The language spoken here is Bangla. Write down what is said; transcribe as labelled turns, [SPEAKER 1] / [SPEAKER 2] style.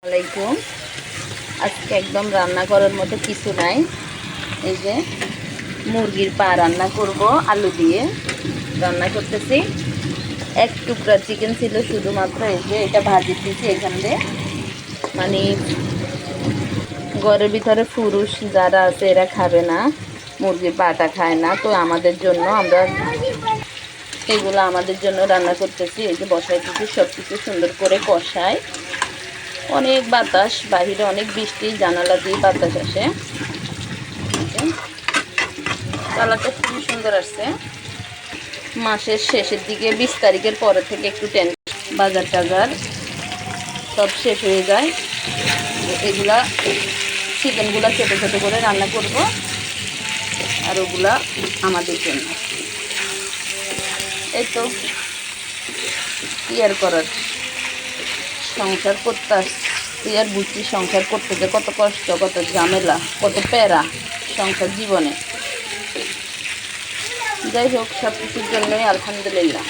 [SPEAKER 1] আলাইকুম। আজকে একদম রান্না করার মতো কিছু নাই। এই যে মুরগির পা রান্না করব, আলু দিয়ে রান্না করতেছি। এক টুকরা চিকেন ছিল শুধুমাত্র, এই যে এটা ভাজি দিয়েছি এখান দিয়ে। মানে ঘরের ভিতরে পুরুষ যারা আছে এরা খাবে না, মুরগির পাটা খায় না, তো আমাদের জন্য আমরা এগুলো আমাদের জন্য রান্না করতেছি। এই যে বসাইতেছি, সব কিছু সুন্দর করে কষাই। অনেক বাতাস, বাহিরে অনেক বৃষ্টি, জানালা দিয়ে বাতাস আসে। কালারটা খুবই সুন্দর আসছে। মাসের শেষের দিকে 20 তারিখের পরে থেকে একটু বাজার টাজার সব শেষ হয়ে যায়। এগুলা চিকেনগুলা ছোটো ছোটো করে রান্না করব, আর ওগুলা আমাদের জন্য। এই তো কি আর করার, সংসার করতে তুই আর বুঝছি সংসার করতে যে কত কষ্ট, কত ঝামেলা, কত প্যারা সংসার জীবনে। যাই হোক, সব কিছুর জন্যই আলহামদুলিল্লাহ।